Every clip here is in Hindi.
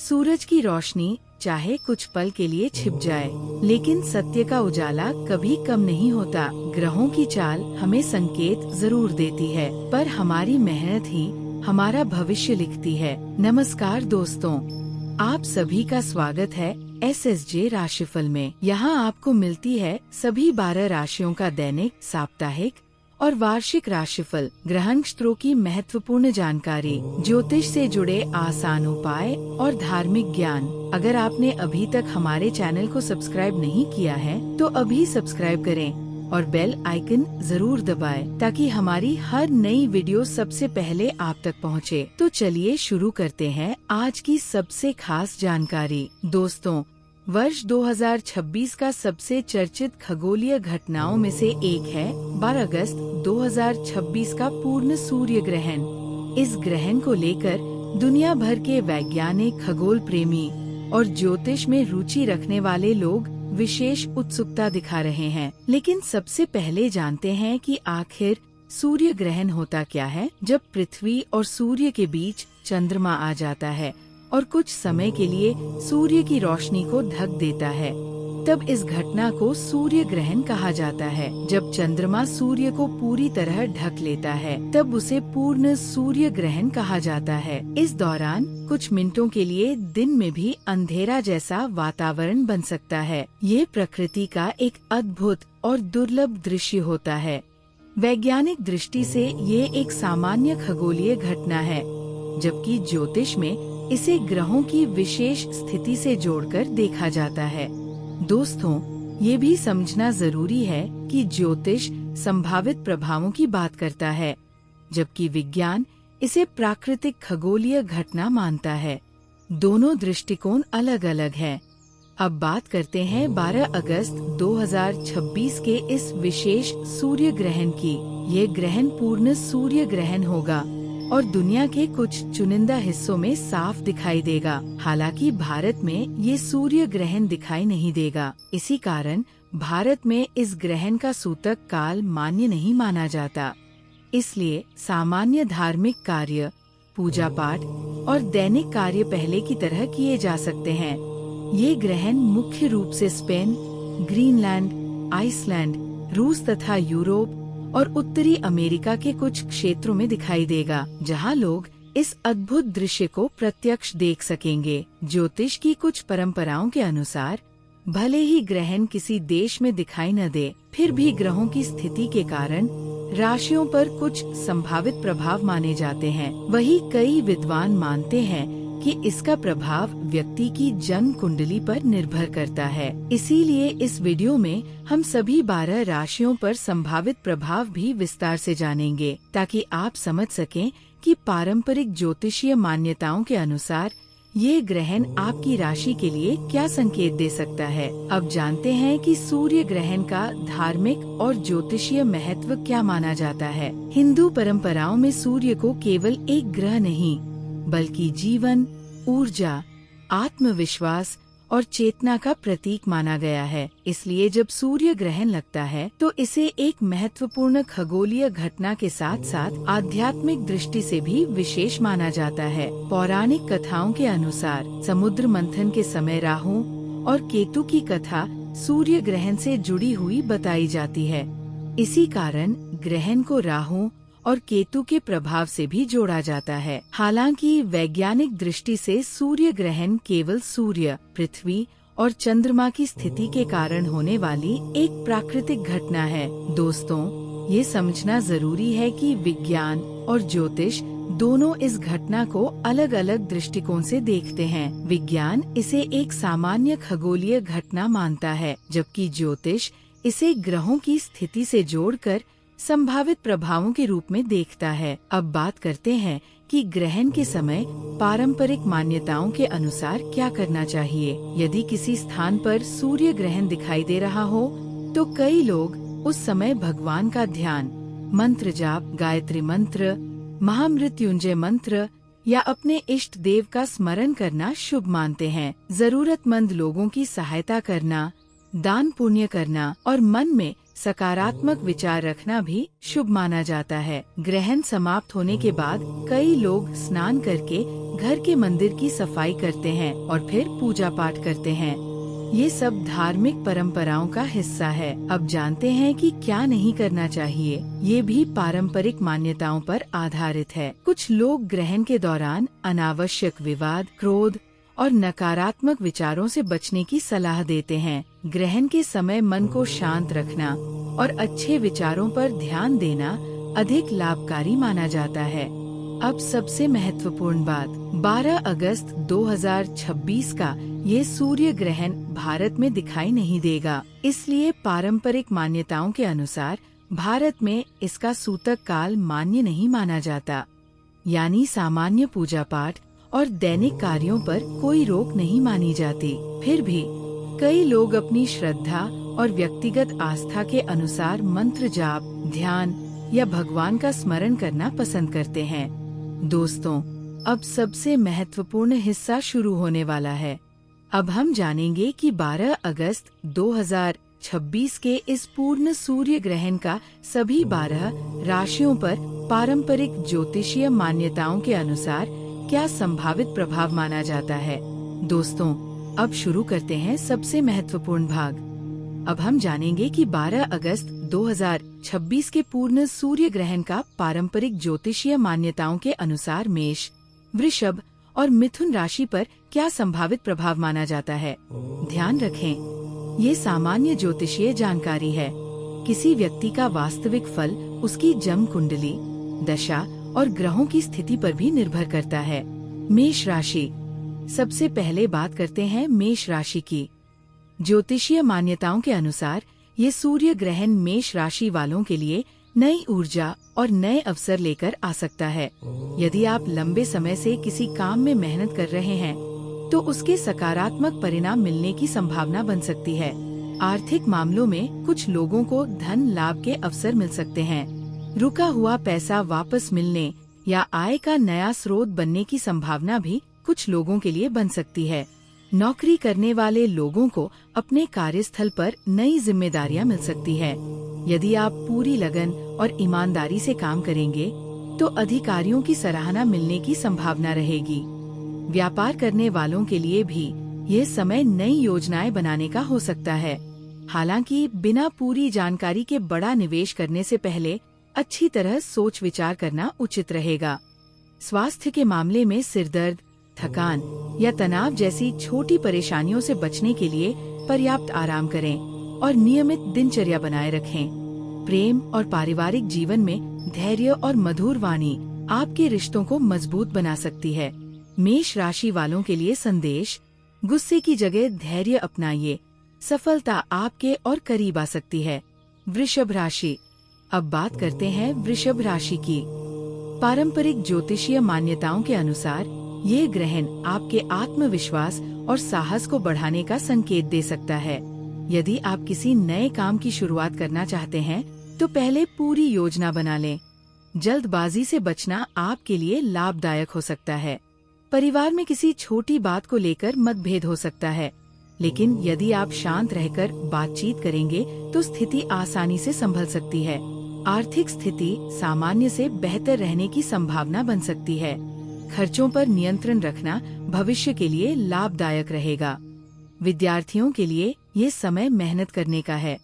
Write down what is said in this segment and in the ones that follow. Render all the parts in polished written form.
सूरज की रोशनी चाहे कुछ पल के लिए छिप जाए, लेकिन सत्य का उजाला कभी कम नहीं होता। ग्रहों की चाल हमें संकेत जरूर देती है, पर हमारी मेहनत ही हमारा भविष्य लिखती है। नमस्कार दोस्तों, आप सभी का स्वागत है SSJ राशिफल में। यहाँ आपको मिलती है सभी 12 राशियों का दैनिक, साप्ताहिक और वार्षिक राशिफल, ग्रह नक्षत्रों की महत्वपूर्ण जानकारी, ज्योतिष से जुड़े आसान उपाय और धार्मिक ज्ञान। अगर आपने अभी तक हमारे चैनल को सब्सक्राइब नहीं किया है तो अभी सब्सक्राइब करें और बेल आइकन जरूर दबाएं ताकि हमारी हर नई वीडियो सबसे पहले आप तक पहुंचे। तो चलिए शुरू करते हैं आज की सबसे खास जानकारी। दोस्तों, वर्ष 2026 का सबसे चर्चित खगोलीय घटनाओं में से एक है 12 अगस्त 2026 का पूर्ण सूर्य ग्रहण। इस ग्रहण को लेकर दुनिया भर के वैज्ञानिक, खगोल प्रेमी और ज्योतिष में रुचि रखने वाले लोग विशेष उत्सुकता दिखा रहे हैं। लेकिन सबसे पहले जानते हैं कि आखिर सूर्य ग्रहण होता क्या है। जब पृथ्वी और सूर्य के बीच चंद्रमा आ जाता है और कुछ समय के लिए सूर्य की रोशनी को ढक देता है, तब इस घटना को सूर्य ग्रहण कहा जाता है। जब चंद्रमा सूर्य को पूरी तरह ढक लेता है तब उसे पूर्ण सूर्य ग्रहण कहा जाता है। इस दौरान कुछ मिनटों के लिए दिन में भी अंधेरा जैसा वातावरण बन सकता है। ये प्रकृति का एक अद्भुत और दुर्लभ दृश्य होता है। वैज्ञानिक दृष्टि से ये एक सामान्य खगोलीय घटना है, जबकि ज्योतिष में इसे ग्रहों की विशेष स्थिति से जोड़कर देखा जाता है। दोस्तों, ये भी समझना जरूरी है कि ज्योतिष संभावित प्रभावों की बात करता है, जबकि विज्ञान इसे प्राकृतिक खगोलीय घटना मानता है। दोनों दृष्टिकोण अलग अलग हैं। अब बात करते हैं 12 अगस्त 2026 के इस विशेष सूर्य ग्रहण की। ये ग्रहण पूर्ण सूर्य ग्रहण होगा और दुनिया के कुछ चुनिंदा हिस्सों में साफ दिखाई देगा। हालांकि भारत में ये सूर्य ग्रहण दिखाई नहीं देगा। इसी कारण भारत में इस ग्रहण का सूतक काल मान्य नहीं माना जाता। इसलिए सामान्य धार्मिक कार्य, पूजा पाठ और दैनिक कार्य पहले की तरह किए जा सकते हैं। ये ग्रहण मुख्य रूप से स्पेन, ग्रीनलैंड, आइसलैंड, रूस तथा यूरोप और उत्तरी अमेरिका के कुछ क्षेत्रों में दिखाई देगा, जहां लोग इस अद्भुत दृश्य को प्रत्यक्ष देख सकेंगे। ज्योतिष की कुछ परंपराओं के अनुसार भले ही ग्रहण किसी देश में दिखाई न दे, फिर भी ग्रहों की स्थिति के कारण राशियों पर कुछ संभावित प्रभाव माने जाते हैं। वही कई विद्वान मानते हैं कि इसका प्रभाव व्यक्ति की जन्म कुंडली पर निर्भर करता है। इसीलिए इस वीडियो में हम सभी 12 राशियों पर संभावित प्रभाव भी विस्तार से जानेंगे, ताकि आप समझ सकें कि पारंपरिक ज्योतिषीय मान्यताओं के अनुसार ये ग्रहण आपकी राशि के लिए क्या संकेत दे सकता है। अब जानते हैं कि सूर्य ग्रहण का धार्मिक और ज्योतिषीय महत्व क्या माना जाता है। हिंदू परंपराओं में सूर्य को केवल एक ग्रह नहीं, बल्कि जीवन, ऊर्जा, आत्मविश्वास और चेतना का प्रतीक माना गया है। इसलिए जब सूर्य ग्रहण लगता है तो इसे एक महत्वपूर्ण खगोलीय घटना के साथ साथ आध्यात्मिक दृष्टि से भी विशेष माना जाता है। पौराणिक कथाओं के अनुसार समुद्र मंथन के समय राहु और केतु की कथा सूर्य ग्रहण से जुड़ी हुई बताई जाती है। इसी कारण ग्रहण को राहु और केतु के प्रभाव से भी जोड़ा जाता है। हालांकि वैज्ञानिक दृष्टि से सूर्य ग्रहण केवल सूर्य, पृथ्वी और चंद्रमा की स्थिति के कारण होने वाली एक प्राकृतिक घटना है। दोस्तों, ये समझना जरूरी है कि विज्ञान और ज्योतिष दोनों इस घटना को अलग अलग दृष्टिकोण से देखते हैं। विज्ञान इसे एक सामान्य खगोलीय घटना मानता है, जबकि ज्योतिष इसे ग्रहों की स्थिति से जोड़कर संभावित प्रभावों के रूप में देखता है। अब बात करते हैं कि ग्रहण के समय पारंपरिक मान्यताओं के अनुसार क्या करना चाहिए। यदि किसी स्थान पर सूर्य ग्रहण दिखाई दे रहा हो तो कई लोग उस समय भगवान का ध्यान, मंत्र जाप, गायत्री मंत्र, महामृत्युंजय मंत्र या अपने इष्ट देव का स्मरण करना शुभ मानते हैं। जरूरतमंद लोगों की सहायता करना, दान पुण्य करना और मन में सकारात्मक विचार रखना भी शुभ माना जाता है। ग्रहण समाप्त होने के बाद कई लोग स्नान करके घर के मंदिर की सफाई करते हैं और फिर पूजा पाठ करते हैं। ये सब धार्मिक परंपराओं का हिस्सा है। अब जानते हैं कि क्या नहीं करना चाहिए। ये भी पारंपरिक मान्यताओं पर आधारित है। कुछ लोग ग्रहण के दौरान अनावश्यक विवाद, क्रोध और नकारात्मक विचारों से बचने की सलाह देते हैं। ग्रहण के समय मन को शांत रखना और अच्छे विचारों पर ध्यान देना अधिक लाभकारी माना जाता है। अब सबसे महत्वपूर्ण बात, 12 अगस्त 2026 का ये सूर्य ग्रहण भारत में दिखाई नहीं देगा। इसलिए पारंपरिक मान्यताओं के अनुसार भारत में इसका सूतक काल मान्य नहीं माना जाता। यानी सामान्य पूजा पाठ और दैनिक कार्यों पर कोई रोक नहीं मानी जाती। फिर भी कई लोग अपनी श्रद्धा और व्यक्तिगत आस्था के अनुसार मंत्र जाप, ध्यान या भगवान का स्मरण करना पसंद करते हैं। दोस्तों, अब सबसे महत्वपूर्ण हिस्सा शुरू होने वाला है। अब हम जानेंगे कि 12 अगस्त 2026 के इस पूर्ण सूर्य ग्रहण का सभी 12 राशियों पर पारंपरिक ज्योतिषीय मान्यताओं के अनुसार क्या संभावित प्रभाव माना जाता है। दोस्तों, अब शुरू करते हैं सबसे महत्वपूर्ण भाग। अब हम जानेंगे कि 12 अगस्त 2026 के पूर्ण सूर्य ग्रहण का पारंपरिक ज्योतिषीय मान्यताओं के अनुसार मेष, वृषभ और मिथुन राशि पर क्या संभावित प्रभाव माना जाता है। ध्यान रखें, ये सामान्य ज्योतिषीय जानकारी है। किसी व्यक्ति का वास्तविक फल उसकी जन्म कुंडली, दशा और ग्रहों की स्थिति पर भी निर्भर करता है। मेष राशि, सबसे पहले बात करते हैं मेष राशि की। ज्योतिषीय मान्यताओं के अनुसार ये सूर्य ग्रहण मेष राशि वालों के लिए नई ऊर्जा और नए अवसर लेकर आ सकता है। यदि आप लंबे समय से किसी काम में मेहनत कर रहे हैं तो उसके सकारात्मक परिणाम मिलने की संभावना बन सकती है। आर्थिक मामलों में कुछ लोगों को धन लाभ के अवसर मिल सकते हैं। रुका हुआ पैसा वापस मिलने या आय का नया स्रोत बनने की संभावना भी कुछ लोगों के लिए बन सकती है। नौकरी करने वाले लोगों को अपने कार्यस्थल पर नई जिम्मेदारियां मिल सकती है। यदि आप पूरी लगन और ईमानदारी से काम करेंगे तो अधिकारियों की सराहना मिलने की संभावना रहेगी। व्यापार करने वालों के लिए भी ये समय नई योजनाएं बनाने का हो सकता है। हालांकि बिना पूरी जानकारी के बड़ा निवेश करने से पहले अच्छी तरह सोच विचार करना उचित रहेगा। स्वास्थ्य के मामले में सिरदर्द, थकान या तनाव जैसी छोटी परेशानियों से बचने के लिए पर्याप्त आराम करें और नियमित दिनचर्या बनाए रखें। प्रेम और पारिवारिक जीवन में धैर्य और मधुर वाणी आपके रिश्तों को मजबूत बना सकती है। मेष राशि वालों के लिए संदेश, गुस्से की जगह धैर्य अपनाइए, सफलता आपके और करीब आ सकती है। वृषभ राशि, अब बात करते हैं वृषभ राशि की। पारंपरिक ज्योतिषीय मान्यताओं के अनुसार ये ग्रहण आपके आत्मविश्वास और साहस को बढ़ाने का संकेत दे सकता है। यदि आप किसी नए काम की शुरुआत करना चाहते हैं तो पहले पूरी योजना बना लें। जल्दबाजी से बचना आपके लिए लाभदायक हो सकता है। परिवार में किसी छोटी बात को लेकर मतभेद हो सकता है, लेकिन यदि आप शांत रहकर बातचीत करेंगे तो स्थिति आसानी से संभल सकती है। आर्थिक स्थिति सामान्य से बेहतर रहने की संभावना बन सकती है। खर्चों पर नियंत्रण रखना भविष्य के लिए लाभदायक रहेगा। विद्यार्थियों के लिए ये समय मेहनत करने का है।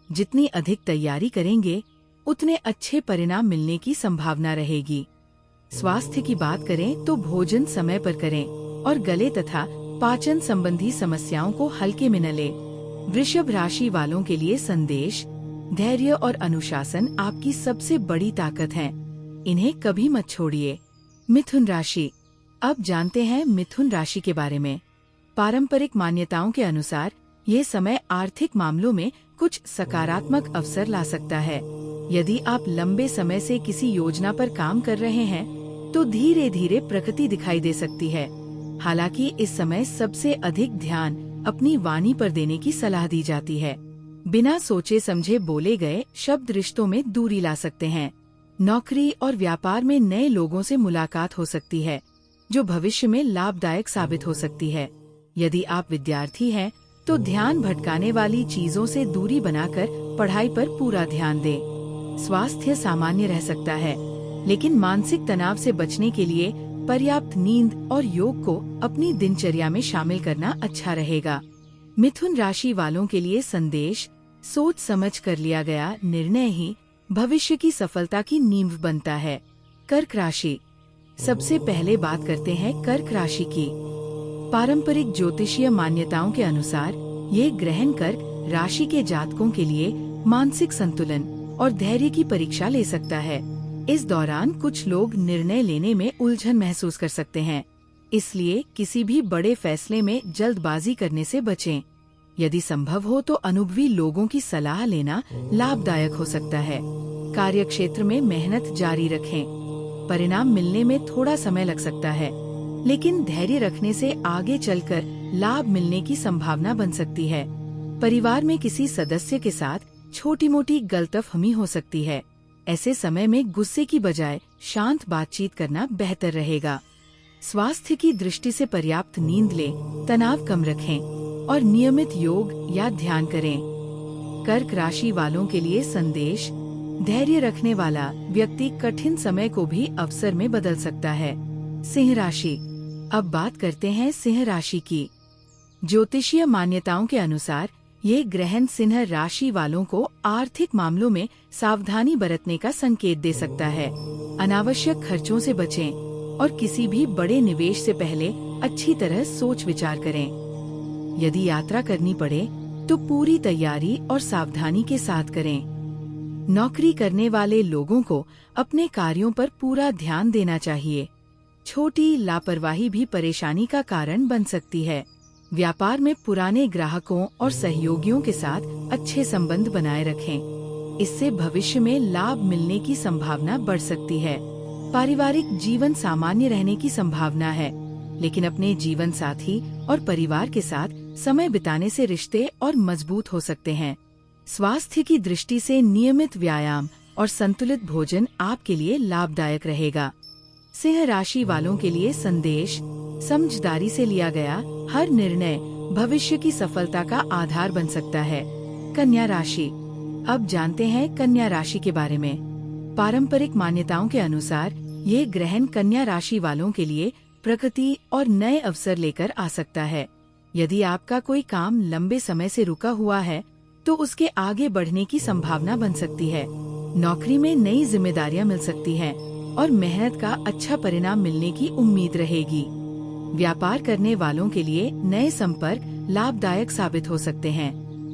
जितनी अधिक तैयारी करेंगे उतने अच्छे परिणाम मिलने की संभावना रहेगी। स्वास्थ्य की बात करें तो भोजन समय पर करें और गले तथा पाचन संबंधी समस्याओं को हल्के में न लें। वृषभ राशि वालों के लिए संदेश, धैर्य और अनुशासन आपकी सबसे बड़ी ताकत है। इन्हें कभी मत छोड़िए। मिथुन राशि, अब जानते हैं मिथुन राशि के बारे में। पारंपरिक मान्यताओं के अनुसार ये समय आर्थिक मामलों में कुछ सकारात्मक अवसर ला सकता है। यदि आप लंबे समय से किसी योजना पर काम कर रहे हैं तो धीरे धीरे प्रगति दिखाई दे सकती है। हालांकि इस समय सबसे अधिक ध्यान अपनी वाणी पर देने की सलाह दी जाती है। बिना सोचे समझे बोले गए शब्द रिश्तों में दूरी ला सकते हैं। नौकरी और व्यापार में नए लोगों से मुलाकात हो सकती है जो भविष्य में लाभदायक साबित हो सकती है। यदि आप विद्यार्थी हैं तो ध्यान भटकाने वाली चीजों से दूरी बनाकर पढ़ाई पर पूरा ध्यान दें। स्वास्थ्य सामान्य रह सकता है, लेकिन मानसिक तनाव से बचने के लिए पर्याप्त नींद और योग को अपनी दिनचर्या में शामिल करना अच्छा रहेगा। मिथुन राशि वालों के लिए संदेश: सोच समझ कर लिया गया निर्णय ही भविष्य की सफलता की नींव बनता है। कर्क राशि। सबसे पहले बात करते हैं कर्क राशि की। पारंपरिक ज्योतिषीय मान्यताओं के अनुसार ये ग्रहण कर्क राशि के जातकों के लिए मानसिक संतुलन और धैर्य की परीक्षा ले सकता है। इस दौरान कुछ लोग निर्णय लेने में उलझन महसूस कर सकते हैं, इसलिए किसी भी बड़े फैसले में जल्दबाजी करने से बचें। यदि संभव हो तो अनुभवी लोगों की सलाह लेना लाभदायक हो सकता है। कार्यक्षेत्र में मेहनत जारी रखें। परिणाम मिलने में थोड़ा समय लग सकता है, लेकिन धैर्य रखने से आगे चलकर लाभ मिलने की संभावना बन सकती है। परिवार में किसी सदस्य के साथ छोटी मोटी गलतफहमी हो सकती है। ऐसे समय में गुस्से की बजाय शांत बातचीत करना बेहतर रहेगा। स्वास्थ्य की दृष्टि से पर्याप्त नींद लें, तनाव कम रखें और नियमित योग या ध्यान करें। कर्क राशि वालों के लिए संदेश: धैर्य रखने वाला व्यक्ति कठिन समय को भी अवसर में बदल सकता है। सिंह राशि। अब बात करते हैं सिंह राशि की। ज्योतिषीय मान्यताओं के अनुसार ये ग्रहण सिंह राशि वालों को आर्थिक मामलों में सावधानी बरतने का संकेत दे सकता है। अनावश्यक खर्चों से बचें और किसी भी बड़े निवेश से पहले अच्छी तरह सोच विचार करें। यदि यात्रा करनी पड़े तो पूरी तैयारी और सावधानी के साथ करें। नौकरी करने वाले लोगों को अपने कार्यों पर पूरा ध्यान देना चाहिए। छोटी लापरवाही भी परेशानी का कारण बन सकती है। व्यापार में पुराने ग्राहकों और सहयोगियों के साथ अच्छे संबंध बनाए रखें। इससे भविष्य में लाभ मिलने की संभावना बढ़ सकती है। पारिवारिक जीवन सामान्य रहने की संभावना है, लेकिन अपने जीवन साथी और परिवार के साथ समय बिताने से रिश्ते और मजबूत हो सकते हैं। स्वास्थ्य की दृष्टि से नियमित व्यायाम और संतुलित भोजन आपके लिए लाभदायक रहेगा। सिंह राशि वालों के लिए संदेश: समझदारी से लिया गया हर निर्णय भविष्य की सफलता का आधार बन सकता है। कन्या राशि। अब जानते हैं कन्या राशि के बारे में। पारंपरिक मान्यताओं के अनुसार ये ग्रहण कन्या राशि वालों के लिए प्रगति और नए अवसर लेकर आ सकता है। यदि आपका कोई काम लंबे समय से रुका हुआ है तो उसके आगे बढ़ने की संभावना बन सकती है। नौकरी में नई जिम्मेदारियां मिल सकती हैं और मेहनत का अच्छा परिणाम मिलने की उम्मीद रहेगी। व्यापार करने वालों के लिए नए संपर्क लाभदायक साबित हो सकते हैं,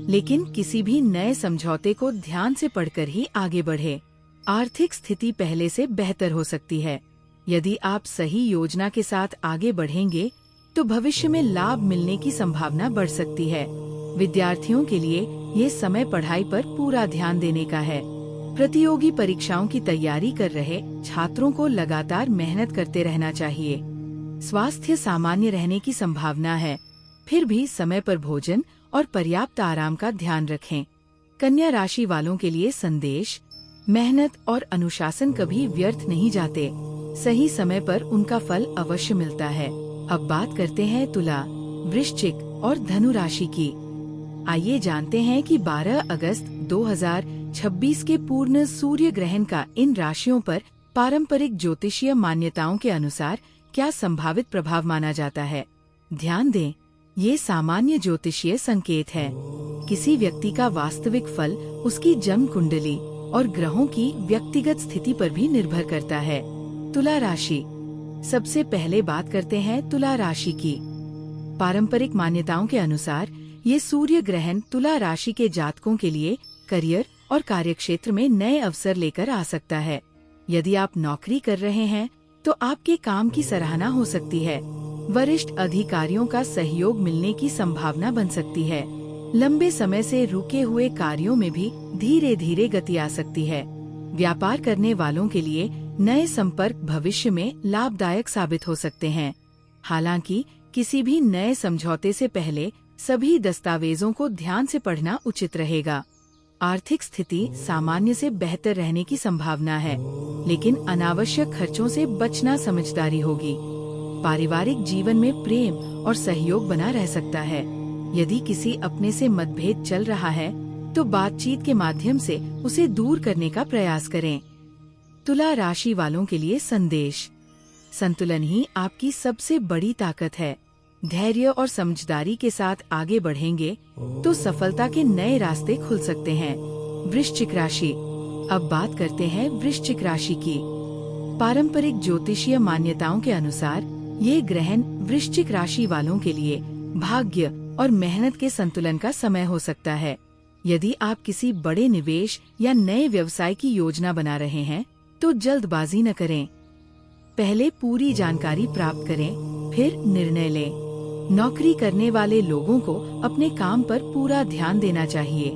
लेकिन किसी भी नए समझौते को ध्यान से पढ़कर ही आगे बढ़े। आर्थिक स्थिति पहले से बेहतर हो सकती है। यदि आप सही योजना के साथ आगे बढ़ेंगे तो भविष्य में लाभ मिलने की संभावना बढ़ सकती है। विद्यार्थियों के लिए ये समय पढ़ाई पर पूरा ध्यान देने का है। प्रतियोगी परीक्षाओं की तैयारी कर रहे छात्रों को लगातार मेहनत करते रहना चाहिए। स्वास्थ्य सामान्य रहने की संभावना है, फिर भी समय पर भोजन और पर्याप्त आराम का ध्यान रखें। कन्या राशि वालों के लिए संदेश: मेहनत और अनुशासन कभी व्यर्थ नहीं जाते। सही समय पर उनका फल अवश्य मिलता है। अब बात करते हैं तुला, वृश्चिक और धनु राशि की। आइए जानते हैं कि 12 अगस्त 2026 के पूर्ण सूर्य ग्रहण का इन राशियों पर पारंपरिक ज्योतिषीय मान्यताओं के अनुसार क्या संभावित प्रभाव माना जाता है। ध्यान दें, ये सामान्य ज्योतिषीय संकेत है। किसी व्यक्ति का वास्तविक फल उसकी जन्म कुंडली और ग्रहों की व्यक्तिगत स्थिति पर भी निर्भर करता है। तुला राशि। सबसे पहले बात करते हैं तुला राशि की। पारंपरिक मान्यताओं के अनुसार ये सूर्य ग्रहण तुला राशि के जातकों के लिए करियर और कार्यक्षेत्र में नए अवसर लेकर आ सकता है। यदि आप नौकरी कर रहे हैं तो आपके काम की सराहना हो सकती है। वरिष्ठ अधिकारियों का सहयोग मिलने की संभावना बन सकती है। लंबे समय से रुके हुए कार्यों में भी धीरे धीरे गति आ सकती है। व्यापार करने वालों के लिए नए संपर्क भविष्य में लाभदायक साबित हो सकते हैं। हालांकि किसी भी नए समझौते से पहले सभी दस्तावेजों को ध्यान से पढ़ना उचित रहेगा। आर्थिक स्थिति सामान्य से बेहतर रहने की संभावना है, लेकिन अनावश्यक खर्चों से बचना समझदारी होगी। पारिवारिक जीवन में प्रेम और सहयोग बना रह सकता है। यदि किसी अपने से मतभेद चल रहा है तो बातचीत के माध्यम से उसे दूर करने का प्रयास करें। तुला राशि वालों के लिए संदेश। संतुलन ही आपकी सबसे बड़ी ताकत है। धैर्य और समझदारी के साथ आगे बढ़ेंगे तो सफलता के नए रास्ते खुल सकते हैं। वृश्चिक राशि। अब बात करते हैं वृश्चिक राशि की। पारंपरिक ज्योतिषीय मान्यताओं के अनुसार ये ग्रहण वृश्चिक राशि वालों के लिए भाग्य और मेहनत के संतुलन का समय हो सकता है। यदि आप किसी बड़े निवेश या नए व्यवसाय की योजना बना रहे हैं तो जल्दबाजी न करें। पहले पूरी जानकारी प्राप्त करें, फिर निर्णय लें। नौकरी करने वाले लोगों को अपने काम पर पूरा ध्यान देना चाहिए।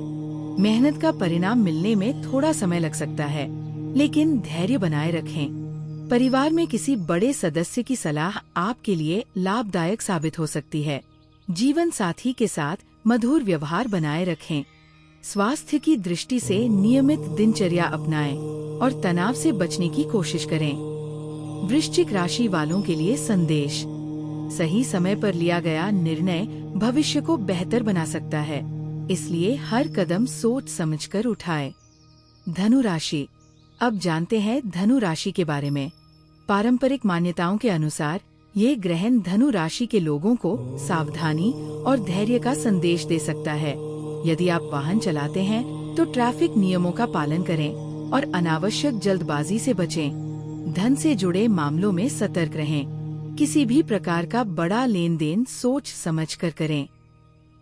मेहनत का परिणाम मिलने में थोड़ा समय लग सकता है, लेकिन धैर्य बनाए रखें। परिवार में किसी बड़े सदस्य की सलाह आपके लिए लाभदायक साबित हो सकती है। जीवन साथी के साथ मधुर व्यवहार बनाए रखें। स्वास्थ्य की दृष्टि से नियमित दिनचर्या अपनाएं और तनाव से बचने की कोशिश करें। वृश्चिक राशि वालों के लिए संदेश। सही समय पर लिया गया निर्णय भविष्य को बेहतर बना सकता है, इसलिए हर कदम सोच समझकर उठाएं। धनु राशि। अब जानते हैं धनु राशि के बारे में। पारंपरिक मान्यताओं के अनुसार ये ग्रहण धनु राशि के लोगों को सावधानी और धैर्य का संदेश दे सकता है। यदि आप वाहन चलाते हैं तो ट्रैफिक नियमों का पालन करें और अनावश्यक जल्दबाजी से बचें। धन से जुड़े मामलों में सतर्क रहें। किसी भी प्रकार का बड़ा लेन देन सोच समझकर करें।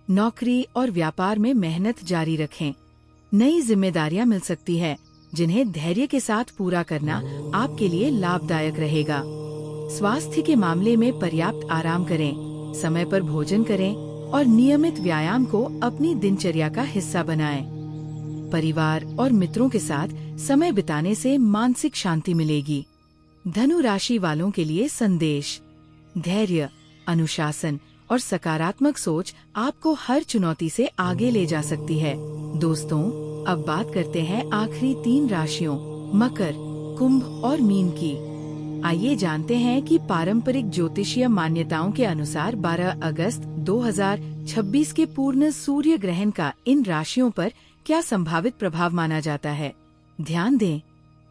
नौकरी और व्यापार में मेहनत जारी रखें। नई जिम्मेदारियां मिल सकती है, जिन्हें धैर्य के साथ पूरा करना आपके लिए लाभदायक रहेगा। स्वास्थ्य के मामले में पर्याप्त आराम करें, समय पर भोजन करें और नियमित व्यायाम को अपनी दिनचर्या का हिस्सा बनाएं। परिवार और मित्रों के साथ समय बिताने से मानसिक शांति मिलेगी। धनु राशि वालों के लिए संदेश। धैर्य, अनुशासन और सकारात्मक सोच आपको हर चुनौती से आगे ले जा सकती है। दोस्तों, अब बात करते हैं आखिरी 3 राशियों मकर, कुंभ और मीन की। आइए जानते हैं कि पारंपरिक ज्योतिषीय मान्यताओं के अनुसार 12 अगस्त 2026 के पूर्ण सूर्य ग्रहण का इन राशियों पर क्या संभावित प्रभाव माना जाता है। ध्यान दें,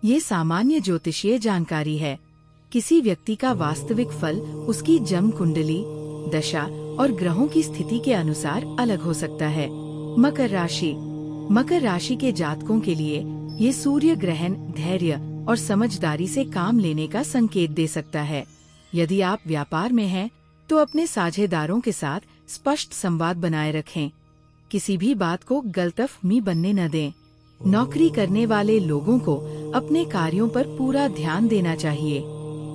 ये सामान्य ज्योतिषीय जानकारी है। किसी व्यक्ति का वास्तविक फल उसकी जन्म कुंडली, दशा और ग्रहों की स्थिति के अनुसार अलग हो सकता है। मकर राशि। मकर राशि के जातकों के लिए ये सूर्य ग्रहण धैर्य और समझदारी से काम लेने का संकेत दे सकता है। यदि आप व्यापार में हैं, तो अपने साझेदारों के साथ स्पष्ट संवाद बनाए रखें। किसी भी बात को गलतफहमी बनने न दें। नौकरी करने वाले लोगों को अपने कार्यों पर पूरा ध्यान देना चाहिए।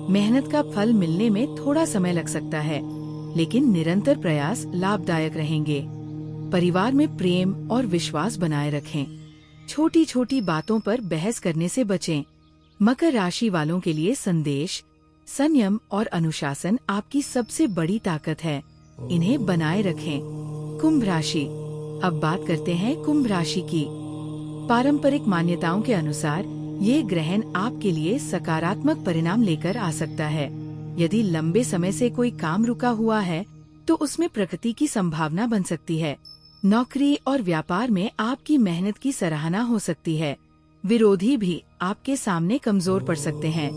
मेहनत का फल मिलने में थोड़ा समय लग सकता है, लेकिन निरंतर प्रयास लाभदायक रहेंगे। परिवार में प्रेम और विश्वास बनाए रखें। छोटी छोटी बातों पर बहस करने से बचें। मकर राशि वालों के लिए संदेश। संयम और अनुशासन आपकी सबसे बड़ी ताकत है, इन्हें बनाए रखें। कुंभ राशि। अब बात करते हैं कुंभ राशि की। पारंपरिक मान्यताओं के अनुसार ये ग्रहण आपके लिए सकारात्मक परिणाम लेकर आ सकता है। यदि लंबे समय से कोई काम रुका हुआ है तो उसमें प्रगति की संभावना बन सकती है। नौकरी और व्यापार में आपकी मेहनत की सराहना हो सकती है। विरोधी भी आपके सामने कमजोर पड़ सकते हैं।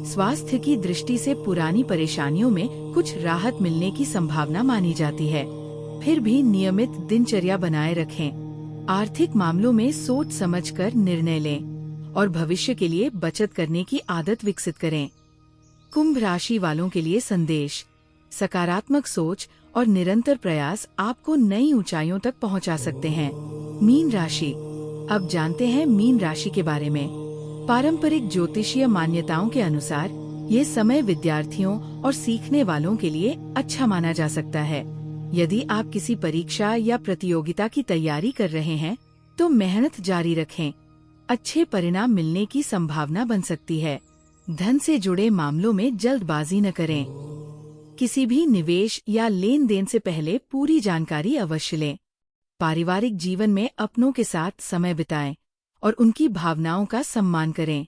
स्वास्थ्य की दृष्टि से पुरानी परेशानियों में कुछ राहत मिलने की संभावना मानी जाती है। फिर भी नियमित दिनचर्या बनाए रखें। आर्थिक मामलों में सोच समझकर निर्णय लें और भविष्य के लिए बचत करने की आदत विकसित करें। कुंभ राशि वालों के लिए संदेश। सकारात्मक सोच और निरंतर प्रयास आपको नई ऊंचाइयों तक पहुंचा सकते हैं। मीन राशि। अब जानते हैं मीन राशि के बारे में। पारंपरिक ज्योतिषीय मान्यताओं के अनुसार ये समय विद्यार्थियों और सीखने वालों के लिए अच्छा माना जा सकता है। यदि आप किसी परीक्षा या प्रतियोगिता की तैयारी कर रहे हैं तो मेहनत जारी रखें। अच्छे परिणाम मिलने की संभावना बन सकती है। धन से जुड़े मामलों में जल्दबाजी न करें। किसी भी निवेश या लेन देन से पहले पूरी जानकारी अवश्य लें। पारिवारिक जीवन में अपनों के साथ समय बिताएं और उनकी भावनाओं का सम्मान करें।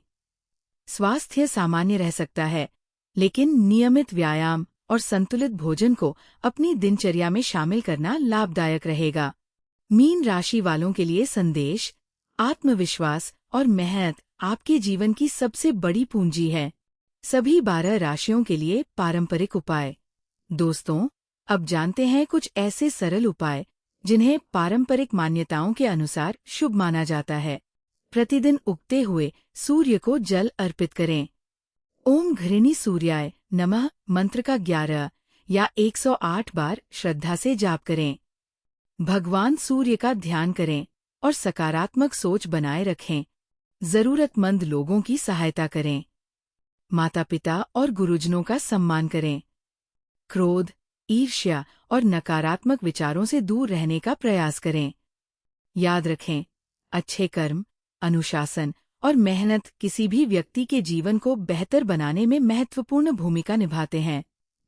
स्वास्थ्य सामान्य रह सकता है, लेकिन नियमित व्यायाम और संतुलित भोजन को अपनी दिनचर्या में शामिल करना लाभदायक रहेगा। मीन राशि वालों के लिए संदेश: आत्मविश्वास और मेहनत आपके जीवन की सबसे बड़ी पूंजी है। सभी 12 राशियों के लिए पारंपरिक उपाय। दोस्तों, अब जानते हैं कुछ ऐसे सरल उपाय जिन्हें पारंपरिक मान्यताओं के अनुसार शुभ माना जाता है। प्रतिदिन उगते हुए सूर्य को जल अर्पित करें। ओम घृणी सूर्याय नमः मंत्र का 11 या 108 बार श्रद्धा से जाप करें। भगवान सूर्य का ध्यान करें और सकारात्मक सोच बनाए रखें। जरूरतमंद लोगों की सहायता करें। माता-पिता और गुरुजनों का सम्मान करें। क्रोध, ईर्ष्या और नकारात्मक विचारों से दूर रहने का प्रयास करें। याद रखें, अच्छे कर्म, अनुशासन और मेहनत किसी भी व्यक्ति के जीवन को बेहतर बनाने में महत्वपूर्ण भूमिका निभाते हैं।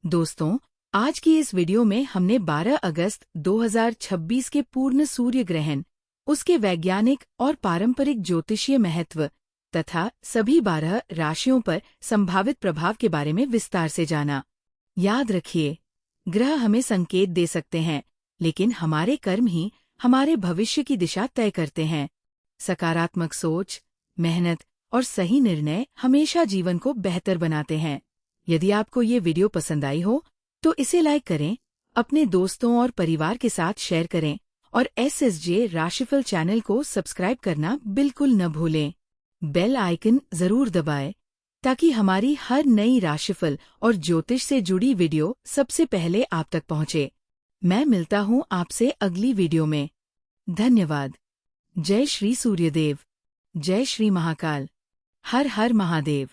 दोस्तों, आज की इस वीडियो में हमने 12 अगस्त 2026 के पूर्ण सूर्य ग्रहण, उसके वैज्ञानिक और पारंपरिक ज्योतिषीय महत्व तथा सभी 12 राशियों पर संभावित प्रभाव के बारे में विस्तार से जाना। याद रखिए, ग्रह हमें संकेत दे सकते हैं, लेकिन हमारे कर्म ही हमारे भविष्य की दिशा तय करते हैं। सकारात्मक सोच, मेहनत और सही निर्णय हमेशा जीवन को बेहतर बनाते हैं। यदि आपको ये वीडियो पसंद आई हो, तो इसे लाइक करें, अपने दोस्तों और परिवार के साथ शेयर करें और SSJ राशिफल चैनल को सब्सक्राइब करना बिल्कुल न भूलें। बेल आइकन जरूर दबाएं ताकि हमारी हर नई राशिफल और ज्योतिष से जुड़ी वीडियो सबसे पहले आप तक पहुंचे। मैं मिलता हूं आपसे अगली वीडियो में। धन्यवाद। जय श्री सूर्यदेव। जय श्री महाकाल। हर हर महादेव।